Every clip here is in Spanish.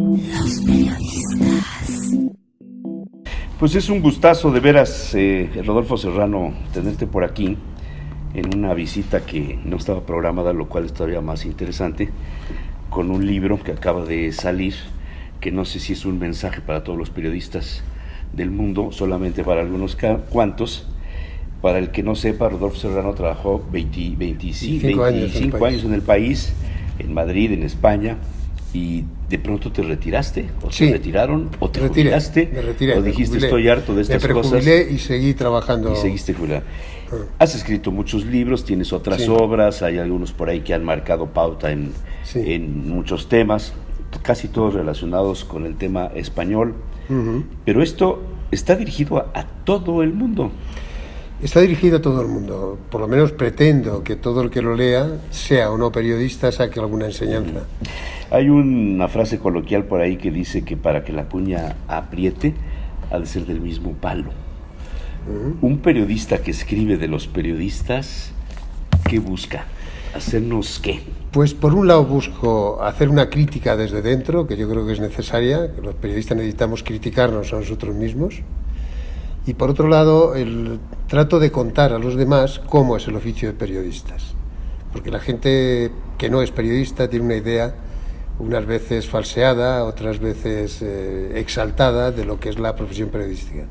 Los periodistas. Pues es un gustazo de veras, Rodolfo Serrano, tenerte por aquí en una visita que no estaba programada, lo cual es todavía más interesante, con un libro que acaba de salir, que no sé si es un mensaje para todos los periodistas del mundo, solamente para algunos cuantos. Para el que no sepa, Rodolfo Serrano trabajó 25 años en el país, en Madrid, en España, y de pronto te retiraste, o sí, te retiraron, o te jubilaste, me retiré, o dijiste jubilé, estoy harto de estas cosas. Me prejubilé y seguí trabajando. Y seguiste jubilado. Has escrito muchos libros, tienes otras obras, hay algunos por ahí que han marcado pauta en muchos temas, casi todos relacionados con el tema español, pero esto está dirigido a todo el mundo. Está dirigido a todo el mundo, por lo menos pretendo que todo el que lo lea, sea o no periodista, saque alguna enseñanza. Hay una frase coloquial por ahí que dice que para que la cuña apriete, ha de ser del mismo palo. Un periodista que escribe de los periodistas, ¿qué busca? ¿Hacernos qué? Pues por un lado busco hacer una crítica desde dentro, que yo creo que es necesaria, que los periodistas necesitamos criticarnos a nosotros mismos. Y por otro lado, trato de contar a los demás cómo es el oficio de periodistas. Porque la gente que no es periodista tiene una idea, unas veces falseada, otras veces exaltada, de lo que es la profesión periodística.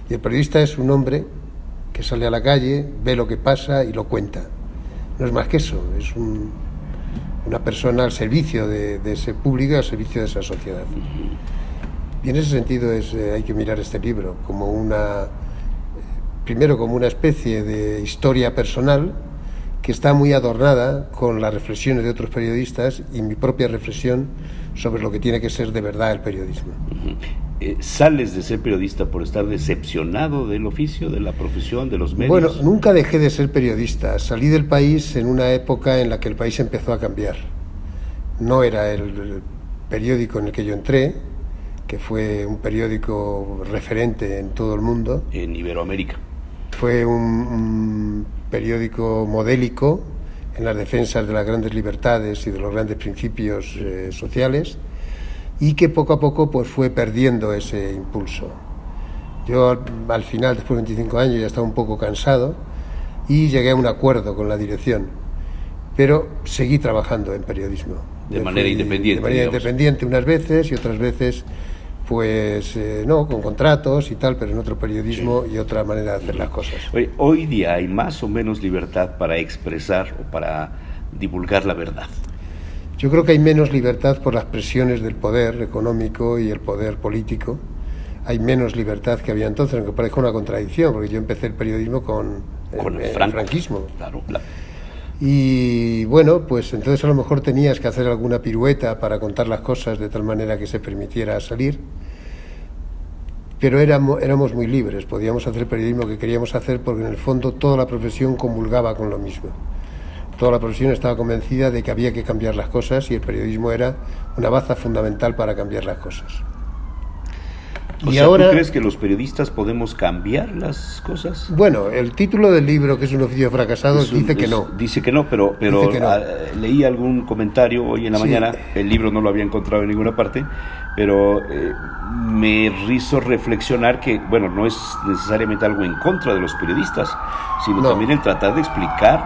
Y el periodista es un hombre que sale a la calle, ve lo que pasa y lo cuenta. No es más que eso, es una persona al servicio de ese público, al servicio de esa sociedad. Y en ese sentido hay que mirar este libro como primero como una especie de historia personal que está muy adornada con las reflexiones de otros periodistas y mi propia reflexión sobre lo que tiene que ser de verdad el periodismo. ¿Sales de ser periodista por estar decepcionado del oficio, de la profesión, de los medios? Bueno, nunca dejé de ser periodista. Salí del país en una época en la que el país empezó a cambiar. No era el periódico en el que yo entré, que fue un periódico referente en todo el mundo. En Iberoamérica. Fue un periódico modélico en las defensas de las grandes libertades y de los grandes principios sociales, y que poco a poco pues fue perdiendo ese impulso. Yo al final, después de 25 años, ya estaba un poco cansado y llegué a un acuerdo con la dirección, pero seguí trabajando en periodismo. De manera independiente. De manera independiente unas veces y otras veces pues no, con contratos y tal, pero en otro periodismo y otra manera de hacer las cosas. Hoy día hay más o menos libertad para expresar o para divulgar la verdad. Yo creo que hay menos libertad por las presiones del poder económico y el poder político. Hay menos libertad que había entonces, aunque parezca una contradicción, porque yo empecé el periodismo con el franquismo. Claro. Y bueno, pues entonces a lo mejor tenías que hacer alguna pirueta para contar las cosas de tal manera que se permitiera salir, pero éramos muy libres, podíamos hacer el periodismo que queríamos hacer porque en el fondo toda la profesión comulgaba con lo mismo. Toda la profesión estaba convencida de que había que cambiar las cosas y el periodismo era una baza fundamental para cambiar las cosas. ¿Tú crees que los periodistas podemos cambiar las cosas? Bueno, el título del libro, que es un oficio fracasado, dice que no. Dice que no, pero que no. Leí algún comentario hoy en la mañana, el libro no lo había encontrado en ninguna parte, pero me hizo reflexionar que, bueno, no es necesariamente algo en contra de los periodistas, sino también el tratar de explicar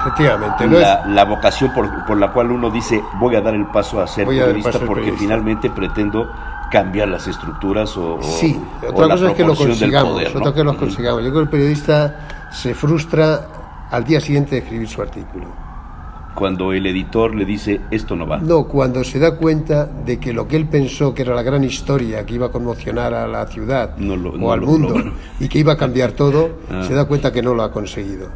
efectivamente la vocación por la cual uno dice voy a dar el paso a ser periodista porque finalmente pretendo cambiar las estructuras o otra cosa es que lo consigamos, poder, ¿no? Otra que lo consigamos. Yo creo que el periodista se frustra al día siguiente de escribir su artículo. Cuando el editor le dice esto no va. No, cuando se da cuenta de que lo que él pensó que era la gran historia que iba a conmocionar a la ciudad o al mundo y que iba a cambiar todo, se da cuenta que no lo ha conseguido.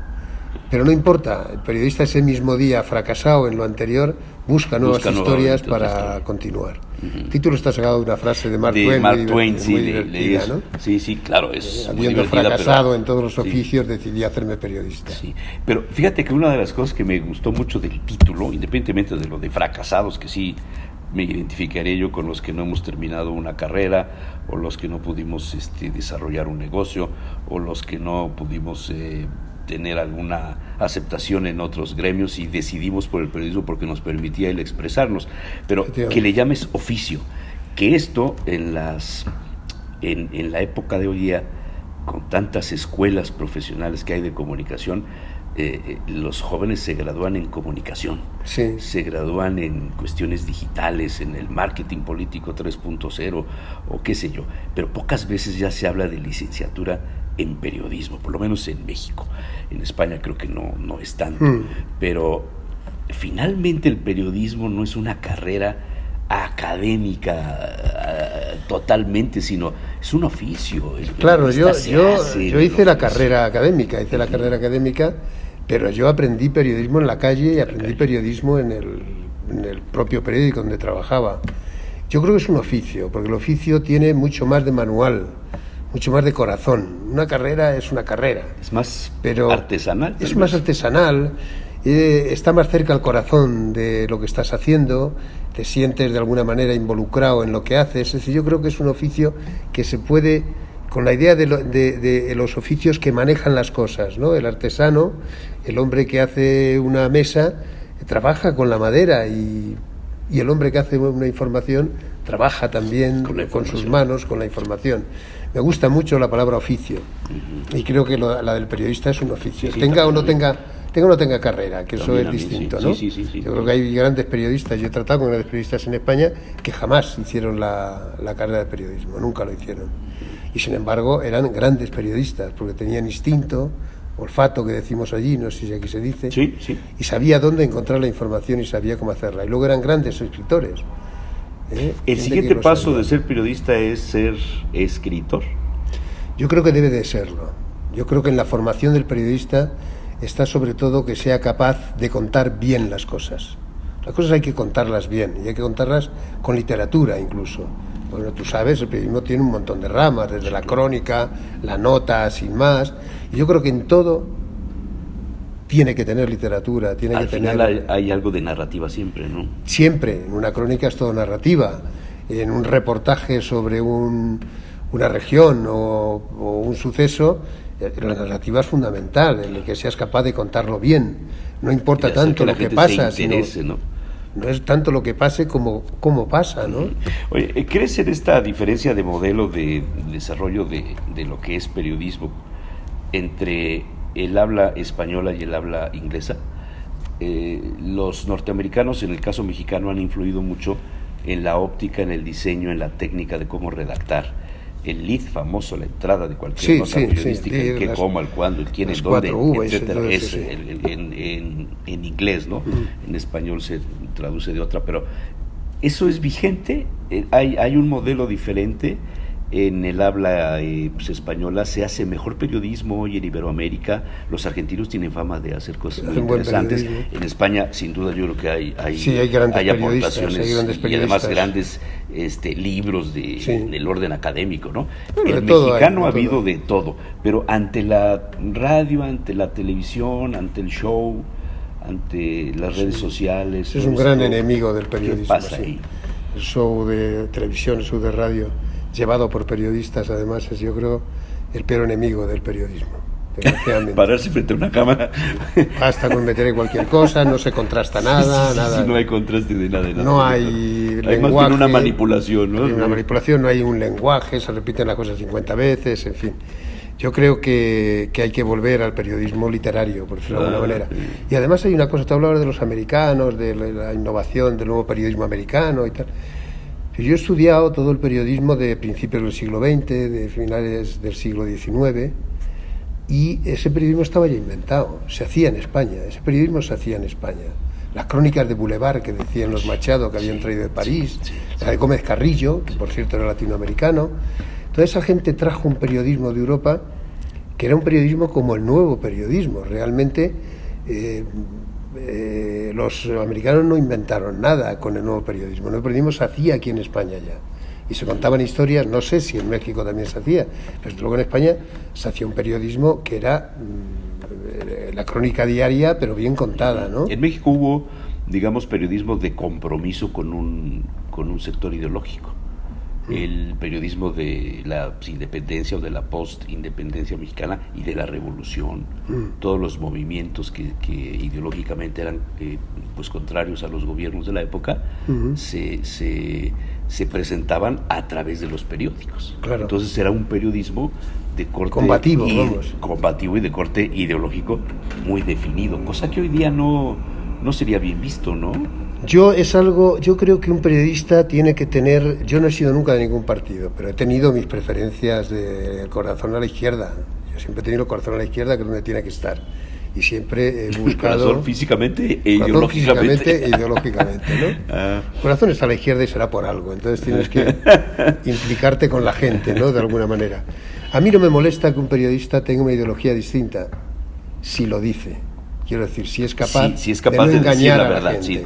Pero no importa, el periodista ese mismo día fracasado en lo anterior busca nuevas historias para continuar. El título está sacado de una frase de Mark Twain, muy divertida, ¿no? Sí, claro, es habiendo fracasado en todos los oficios, decidí hacerme periodista. Sí, pero fíjate que una de las cosas que me gustó mucho del título, independientemente de lo de fracasados, que sí me identificaré yo con los que no hemos terminado una carrera, o los que no pudimos desarrollar un negocio, o los que no pudimos tener alguna aceptación en otros gremios y decidimos por el periodismo porque nos permitía el expresarnos, pero que le llames oficio. que esto en la época de hoy día, con tantas escuelas profesionales que hay de comunicación, los jóvenes se gradúan en comunicación, Sí. se gradúan en cuestiones digitales, en el marketing político 3.0 o qué sé yo, pero pocas veces ya se habla de licenciatura en periodismo, por lo menos en México. En España creo que no es tanto, pero finalmente el periodismo no es una carrera académica totalmente, sino es un oficio. Claro, yo hice la carrera académica, pero yo aprendí periodismo en la calle y aprendí periodismo en el propio periódico donde trabajaba. Yo creo que es un oficio, porque el oficio tiene mucho más de manual, mucho más de corazón. Una carrera es una carrera. Es más pero artesanal. Es más artesanal, está más cerca al corazón de lo que estás haciendo, te sientes de alguna manera involucrado en lo que haces. Es decir, yo creo que es un oficio que se puede, con la idea de los oficios que manejan las cosas, ¿no? El artesano, el hombre que hace una mesa, trabaja con la madera y el hombre que hace una información trabaja también con sus manos, con la información. Me gusta mucho la palabra oficio y creo que la del periodista es un oficio, Sí, tenga o no también. tenga carrera, que eso También es a mí, distinto, sí. ¿no? Sí. Yo creo que hay grandes periodistas, yo he tratado con grandes periodistas en España que jamás hicieron la carrera de periodismo, nunca lo hicieron. Y sin embargo eran grandes periodistas porque tenían instinto, olfato, que decimos allí, no sé si aquí se dice, Sí. y sabía dónde encontrar la información y sabía cómo hacerla. Y luego eran grandes escritores. El Gente siguiente que lo paso sabía. de ser periodista es ser escritor. Yo creo que debe de serlo. Yo creo que en la formación del periodista está sobre todo que sea capaz de contar bien las cosas. Las cosas hay que contarlas bien y hay que contarlas con literatura incluso. Bueno, tú sabes, el periodismo tiene un montón de ramas, desde la crónica, la nota, sin más. Y yo creo que en todo tiene que tener literatura, tiene Al que final tener... hay algo de narrativa siempre, ¿no? Siempre, en una crónica es todo narrativa. En un reportaje sobre una región o un suceso, la narrativa es fundamental, el que seas capaz de contarlo bien. No importa Y hacer tanto la lo que gente pasa, se interese, sino, ¿no? no es tanto lo que pase como cómo pasa, ¿no? Oye, ¿crees en esta diferencia de modelo de desarrollo de lo que es periodismo entre el habla española y el habla inglesa? Los norteamericanos, en el caso mexicano, han influido mucho en la óptica, en el diseño, en la técnica de cómo redactar. El lead famoso, la entrada de cualquier nota periodística, el qué, cómo, el cuándo, el quién, el dónde, etcétera, es en inglés, ¿no? En español se traduce de otra, pero ¿eso es vigente? ¿Hay un modelo diferente en el habla española? ¿Se hace mejor periodismo hoy en Iberoamérica? Los argentinos tienen fama de hacer cosas muy interesantes. En España, sin duda, yo creo que hay aportaciones y además grandes libros del orden académico, ¿no? Bueno, el mexicano ha habido de todo, pero ante la radio, ante la televisión, ante el show, ante las redes sociales... Es un gran enemigo del periodismo. ¿Qué pasa ahí? El show de televisión, el show de radio, llevado por periodistas, además, es, yo creo, el peor enemigo del periodismo. Pararse frente a una cámara. Basta con meter cualquier cosa, no se contrasta nada, nada. Sí, no hay contraste de nada. No hay lenguaje. Más bien una manipulación, ¿no? Hay una manipulación, no hay un lenguaje, se repiten las cosas 50 veces, en fin. Yo creo que hay que volver al periodismo literario, por decirlo de alguna manera. Y además hay una cosa, te hablabas de los americanos, de la innovación, del nuevo periodismo americano y tal. Yo he estudiado todo el periodismo de principios del siglo XX, de finales del siglo XIX, y ese periodismo estaba ya inventado, se hacía en España, ese periodismo se hacía en España. Las crónicas de Boulevard que decían los Machado que habían traído de París, la de Gómez Carrillo, que por cierto era latinoamericano. Toda esa gente trajo un periodismo de Europa que era un periodismo como el nuevo periodismo. Realmente los americanos no inventaron nada con el nuevo periodismo. El nuevo periodismo se hacía aquí en España ya. Y se contaban historias, no sé si en México también se hacía, pero luego en España se hacía un periodismo que era la crónica diaria, pero bien contada, ¿no? En México hubo, digamos, periodismo de compromiso con un sector ideológico. el periodismo de la independencia o de la post-independencia mexicana y de la revolución, todos los movimientos que ideológicamente eran pues contrarios a los gobiernos de la época, se presentaban a través de los periódicos. Claro. Entonces era un periodismo de corte combativo y de corte ideológico muy definido, cosa que hoy día no sería bien visto, ¿no? Yo creo que un periodista tiene que tener, yo no he sido nunca de ningún partido, pero he tenido mis preferencias del corazón a la izquierda. Yo siempre he tenido el corazón a la izquierda, que es donde tiene que estar. Y siempre he buscado... Corazón físicamente e ideológicamente. ¿no? Corazón está a la izquierda y será por algo, entonces tienes que implicarte con la gente, ¿no? De alguna manera. A mí no me molesta que un periodista tenga una ideología distinta, si lo dice. Quiero decir, si es capaz de no engañar la a la verdad, gente. sí.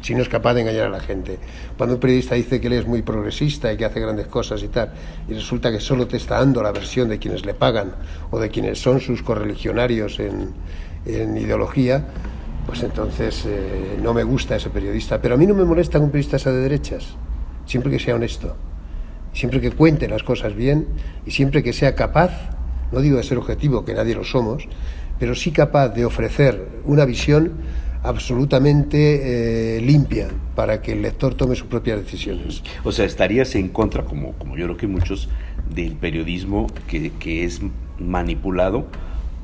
Si no es capaz de engañar a la gente. Cuando un periodista dice que él es muy progresista y que hace grandes cosas y tal, y resulta que solo te está dando la versión de quienes le pagan o de quienes son sus correligionarios en ideología, pues entonces no me gusta ese periodista. Pero a mí no me molesta que un periodista sea de derechas, siempre que sea honesto, siempre que cuente las cosas bien y siempre que sea capaz, no digo de ser objetivo, que nadie lo somos, pero sí capaz de ofrecer una visión absolutamente limpia para que el lector tome sus propias decisiones. O sea, estarías en contra, como yo creo que muchos, del periodismo que es manipulado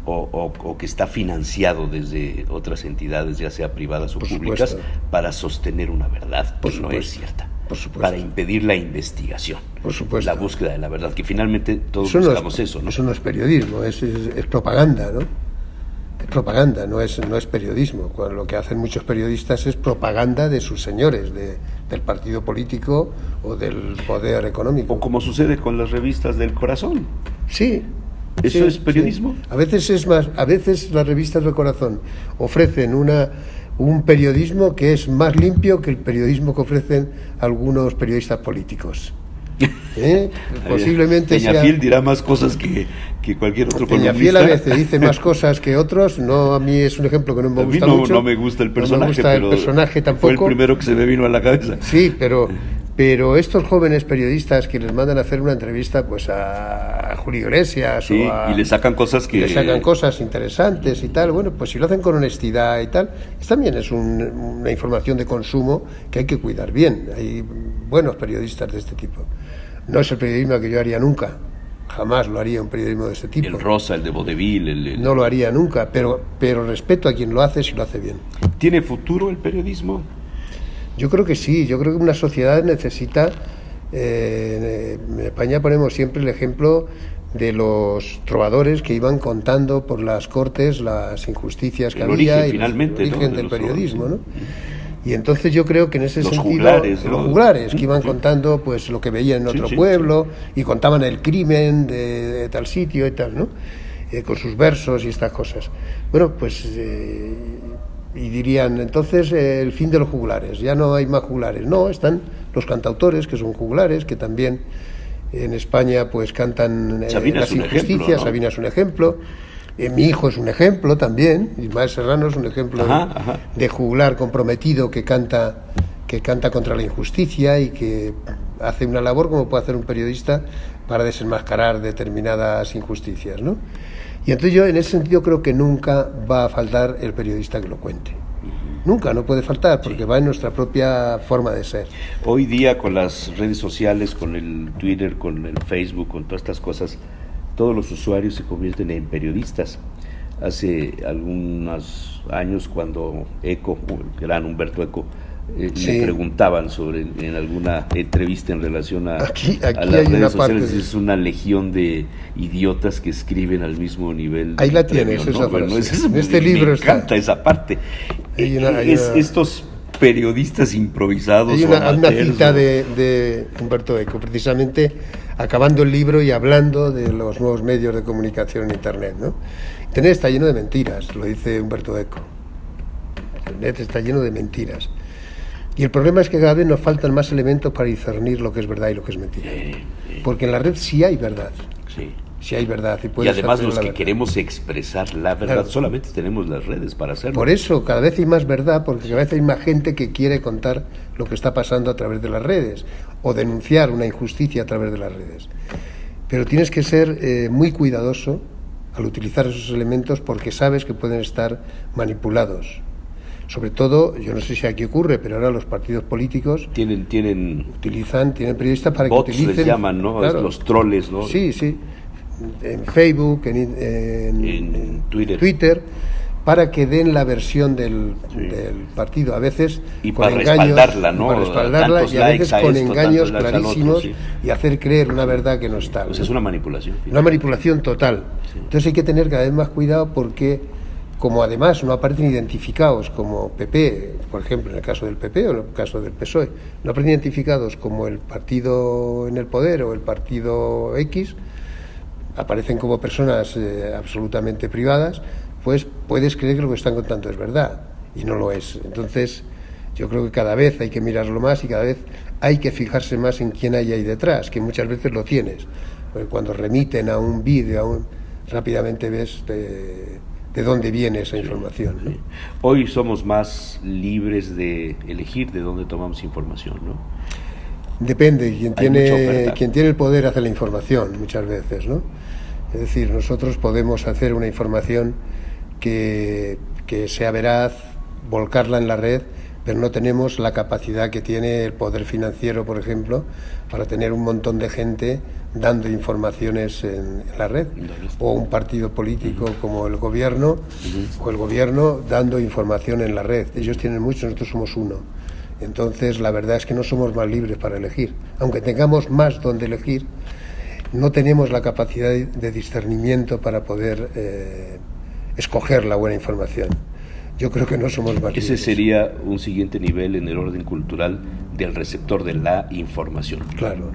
o que está financiado desde otras entidades, ya sea privadas o públicas, para sostener una verdad que no es cierta. Por supuesto. Para impedir la investigación, por supuesto, la búsqueda de la verdad, que finalmente todos buscamos eso, ¿no? Eso no es periodismo, es propaganda, ¿no? Es propaganda, no es periodismo. Lo que hacen muchos periodistas es propaganda de sus señores, del partido político o del poder económico. O como sucede con las revistas del corazón. Sí. ¿Eso es periodismo? Sí. A veces las revistas del corazón ofrecen un periodismo que es más limpio que el periodismo que ofrecen algunos periodistas políticos. Posiblemente Peñafiel dirá más cosas que cualquier otro columnista. Peñafiel a veces dice más cosas que otros. No, a mí es un ejemplo que no me gusta mucho. No me gusta el personaje, no me gusta el personaje tampoco. Fue el primero que se me vino a la cabeza. Sí, pero estos jóvenes periodistas que les mandan a hacer una entrevista pues a Julio Iglesias y le sacan cosas le sacan cosas interesantes y tal, bueno, pues si lo hacen con honestidad y tal, también es una información de consumo que hay que cuidar bien. Hay buenos periodistas de este tipo. No es el periodismo que yo haría nunca, jamás lo haría un periodismo de este tipo. El rosa, el de vodevil, no lo haría nunca, pero respeto a quien lo hace si lo hace bien. ¿Tiene futuro el periodismo? Yo creo que sí, yo creo que una sociedad necesita, en España ponemos siempre el ejemplo de los trovadores que iban contando por las cortes las injusticias que había y el origen del periodismo, ¿no? Y entonces yo creo que en ese sentido los juglares que iban contando pues lo que veían en otro pueblo y contaban el crimen de tal sitio y tal, ¿no? Con sus versos y estas cosas. Bueno, pues y dirían entonces el fin de los juglares, ya no hay más juglares. No, están los cantautores que son juglares, que también en España pues cantan las injusticias. Sabina es un ejemplo. Mi hijo es un ejemplo también, Ismael Serrano es un ejemplo de juglar comprometido que canta contra la injusticia y que hace una labor como puede hacer un periodista para desenmascarar determinadas injusticias, ¿no? Y entonces yo en ese sentido creo que nunca va a faltar el periodista que lo cuente. Nunca, no puede faltar, porque va en nuestra propia forma de ser. Hoy día con las redes sociales, con el Twitter, con el Facebook, con todas estas cosas, todos los usuarios se convierten en periodistas. Hace algunos años cuando Eco, el gran Humberto Eco, le preguntaban en alguna entrevista en relación a las redes sociales, es una legión de idiotas que escriben al mismo nivel. Ahí la tienes, ¿no? Esa frase. En este libro me encanta esa parte. Estos periodistas improvisados. Hay una cita de Humberto Eco, precisamente acabando el libro y hablando de los nuevos medios de comunicación en Internet, ¿no? Internet está lleno de mentiras, lo dice Humberto Eco. Internet está lleno de mentiras. Y el problema es que cada vez nos faltan más elementos para discernir lo que es verdad y lo que es mentira. Porque en la red sí hay verdad. si hay verdad. Y además los que queremos expresar la verdad, claro, solamente tenemos las redes para hacerlo. Por eso cada vez hay más verdad, porque cada vez hay más gente que quiere contar lo que está pasando a través de las redes o denunciar una injusticia a través de las redes. Pero tienes que ser muy cuidadoso al utilizar esos elementos, porque sabes que pueden estar manipulados. Sobre todo, yo no sé si aquí ocurre, pero ahora los partidos políticos tienen periodistas para bots, que utilicen, les llaman, ¿no? Claro, los troles, ¿no? Sí, en Facebook, en Twitter, para que den la versión del partido, a veces y con para engaños, respaldarla, ¿no? Para respaldarla, y a veces con engaños clarísimos, otro, y hacer creer una verdad que no está. Pues es una manipulación. Una manipulación total. Sí. Entonces hay que tener cada vez más cuidado, porque como además no aparecen identificados como PP, por ejemplo, en el caso del PP o en el caso del PSOE, no aparecen identificados como el partido en el poder o el partido X, aparecen como personas absolutamente privadas, pues puedes creer que lo que están contando es verdad, y no lo es. Entonces, yo creo que cada vez hay que mirarlo más y cada vez hay que fijarse más en quién hay ahí detrás, que muchas veces lo tienes. Porque cuando remiten a un vídeo, rápidamente ves de dónde viene esa información, ¿no? Hoy somos más libres de elegir de dónde tomamos información, ¿no? Depende, quien tiene el poder hace la información muchas veces, ¿no? Es decir, nosotros podemos hacer una información que sea veraz, volcarla en la red, pero no tenemos la capacidad que tiene el poder financiero, por ejemplo, para tener un montón de gente dando informaciones en la red, o un partido político como el gobierno, o el gobierno dando información en la red. Ellos tienen mucho, nosotros somos uno. Entonces, la verdad es que no somos más libres para elegir. Aunque tengamos más donde elegir, no tenemos la capacidad de discernimiento para poder escoger la buena información. Yo creo que no somos más libres. Ese sería un siguiente nivel en el orden cultural del receptor de la información. Claro.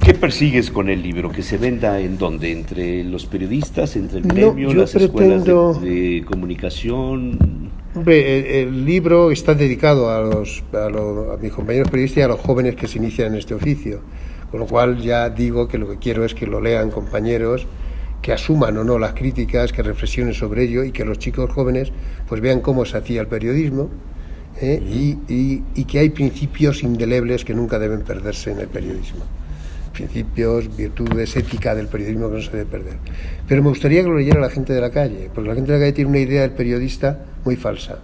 ¿Qué persigues con el libro? ¿Que se venda en dónde? ¿Entre los periodistas, entre el gremio, las escuelas de comunicación? Hombre, el libro está dedicado a mis compañeros periodistas y a los jóvenes que se inician en este oficio, con lo cual ya digo que lo que quiero es que lo lean compañeros, que asuman o no las críticas, que reflexionen sobre ello, y que los chicos jóvenes pues vean cómo se hacía el periodismo, y que hay principios indelebles que nunca deben perderse en el periodismo. Principios, virtudes, ética del periodismo que no se debe perder. Pero me gustaría que lo leyera la gente de la calle, porque la gente de la calle tiene una idea del periodista muy falsa.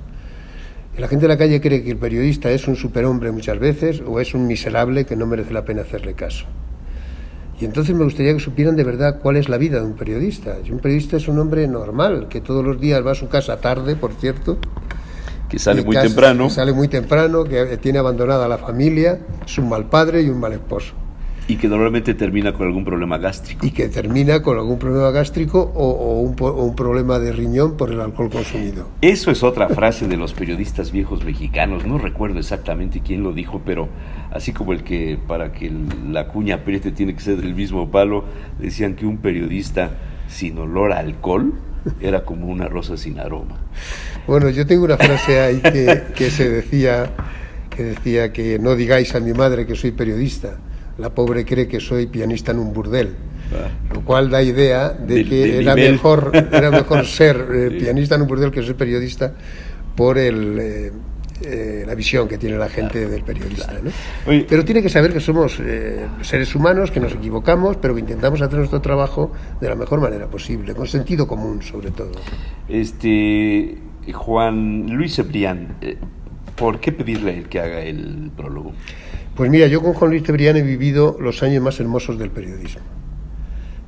Y la gente de la calle cree que el periodista es un superhombre muchas veces, o es un miserable que no merece la pena hacerle caso. Y entonces me gustaría que supieran de verdad cuál es la vida de un periodista. Y un periodista es un hombre normal, que todos los días va a su casa tarde, por cierto. Que sale muy temprano. Sale muy temprano, que tiene abandonada a la familia, es un mal padre y un mal esposo. Y que normalmente termina con algún problema gástrico. Y que termina con algún problema gástrico o un problema de riñón por el alcohol consumido. Eso es otra frase de los periodistas viejos mexicanos. No recuerdo exactamente quién lo dijo, pero así como el que para que la cuña apriete tiene que ser del mismo palo, decían que un periodista sin olor a alcohol era como una rosa sin aroma. Bueno, yo tengo una frase ahí que decía que no digáis a mi madre que soy periodista. La pobre cree que soy pianista en un burdel, lo cual da idea de que era mejor ser pianista en un burdel que ser periodista por la visión que tiene la gente del periodista, ¿no? Oye, pero tiene que saber que somos seres humanos, que nos equivocamos, pero que intentamos hacer nuestro trabajo de la mejor manera posible, con sentido común sobre todo. Juan Luis Cebrián, ¿por qué pedirle a él que haga el prólogo? Pues mira, yo con Juan Luis Cebrián he vivido los años más hermosos del periodismo.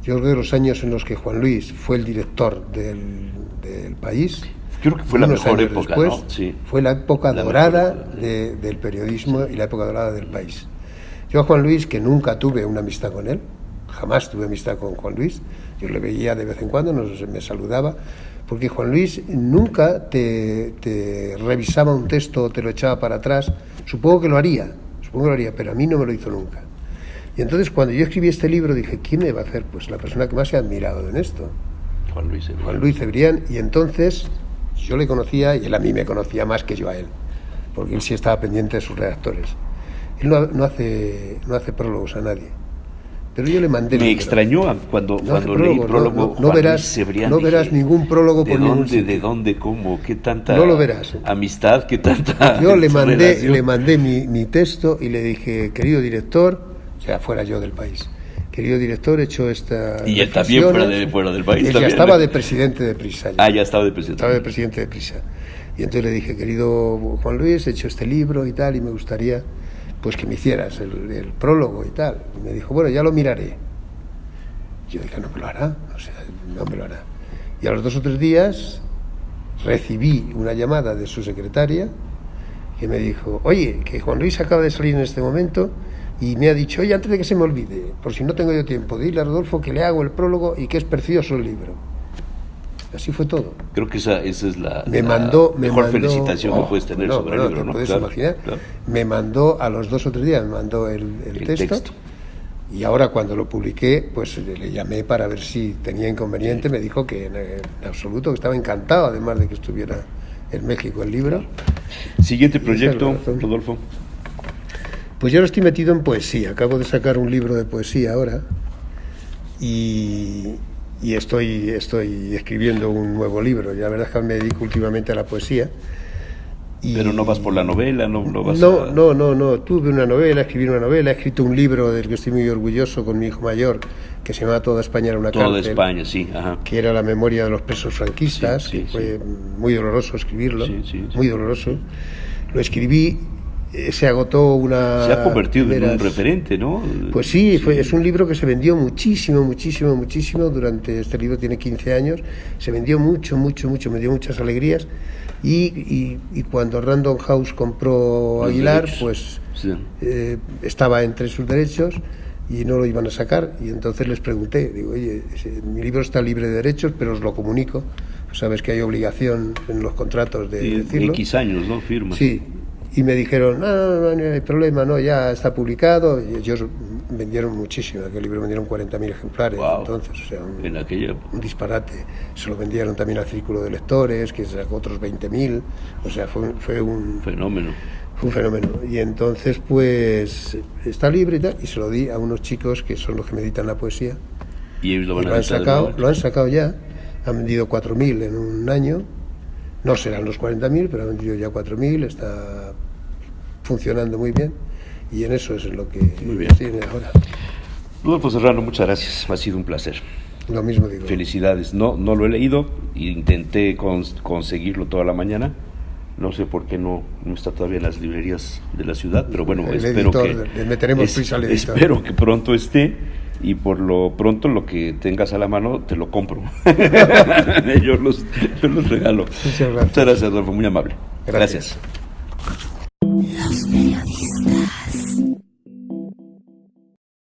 Yo creo que los años en los que Juan Luis fue el director del País, yo creo que fue la mejor época, después, ¿no? Sí. Fue la época dorada del periodismo y la época dorada del país. Yo a Juan Luis, que nunca tuve una amistad con él, jamás tuve amistad con Juan Luis, yo le veía de vez en cuando, me saludaba, porque Juan Luis nunca te revisaba un texto o te lo echaba para atrás. Supongo que lo haría, pero a mí no me lo hizo nunca. Y entonces cuando yo escribí este libro dije, ¿quién me va a hacer? Pues la persona que más se ha admirado en esto, Juan Luis Cebrián. Y entonces yo le conocía y él a mí me conocía más que yo a él, porque él sí estaba pendiente de sus redactores. Él no hace prólogos a nadie. Pero yo le mandé el Me libro. extrañó cuando leí prólogo. No Juan verás, Luis Cebrián, no verás dije, ningún prólogo por ningún sitio. ¿De dónde, cómo? ¿Qué tanta No lo verás. amistad? ¿Qué tanta Yo le relación? mandé mi texto y le dije, querido director, o sea, fuera yo del país, querido director, he hecho esta... Y él también fuera del país. Él también. ya estaba de presidente de Prisa. Ya estaba de presidente. Estaba de presidente de Prisa. Y entonces le dije, querido Juan Luis, he hecho este libro y tal, y me gustaría pues que me hicieras el prólogo y tal. Y me dijo, bueno, ya lo miraré. Yo dije, no me lo hará, o sea, no me lo hará. Y a los 2 o 3 días recibí una llamada de su secretaria que me dijo, oye, que Juan Luis acaba de salir en este momento y me ha dicho, oye, antes de que se me olvide, por si no tengo yo tiempo, dile a Rodolfo que le hago el prólogo y que es precioso el libro. Así fue todo. Creo que esa es la mejor felicitación que puedes tener sobre el libro, ¿no? Te puedes Claro, imaginar. claro. Me mandó a los 2 o 3 días, me mandó el texto. Y ahora cuando lo publiqué, pues le llamé para ver si tenía inconveniente. Me dijo que en absoluto, que estaba encantado, además de que estuviera en México el libro. Siguiente proyecto, Rodolfo. Pues yo ahora estoy metido en poesía. Acabo de sacar un libro de poesía ahora. Y estoy escribiendo un nuevo libro. Y la verdad es que me dedico últimamente a la poesía. Pero no vas por la novela, no vas No. Tuve una novela, escribí una novela, he escrito un libro del que estoy muy orgulloso con mi hijo mayor, que se llama Toda España era una cárcel. Toda España, sí. Ajá. Que era la memoria de los presos franquistas, Sí, que fue muy doloroso escribirlo, Sí. muy doloroso. Lo escribí, se agotó una... Se ha convertido en un referente, ¿no? Pues sí, es un libro que se vendió muchísimo durante, este libro tiene 15 años, se vendió mucho, me dio muchas alegrías. Y cuando Random House compró Aguilar, pues estaba entre sus derechos y no lo iban a sacar. Y entonces les pregunté, digo, oye, mi libro está libre de derechos, pero os lo comunico. Sabes que hay obligación en los contratos de decirlo. X años, ¿no? Firma. Sí. Y me dijeron, no hay problema, no, ya está publicado. Y ellos vendieron muchísimo, aquel libro vendieron 40.000 ejemplares. Wow. Entonces, o sea, En aquella un disparate. Se lo vendieron también al Círculo de Lectores, que sacó otros 20.000. O sea, fue un fenómeno. Fue un fenómeno. Y entonces, pues, está libre y tal, y se lo di a unos chicos que son los que me editan la poesía. Y ellos lo van lo a han editar. sacado, lo han sacado ya. Han vendido 4.000 en un año. No serán los 40.000, pero han vendido ya 4.000. Está funcionando muy bien. Y en eso es lo que tiene ahora. Rodolfo Serrano, muchas gracias. Ha sido un placer. Lo mismo digo. Felicidades. No lo he leído. Intenté conseguirlo toda la mañana. No sé por qué no está todavía en las librerías de la ciudad, pero bueno, espero que pronto esté, y por lo pronto lo que tengas a la mano te lo compro. yo los regalo. Muchas gracias. Muchas gracias, Rodolfo, muy amable. Gracias.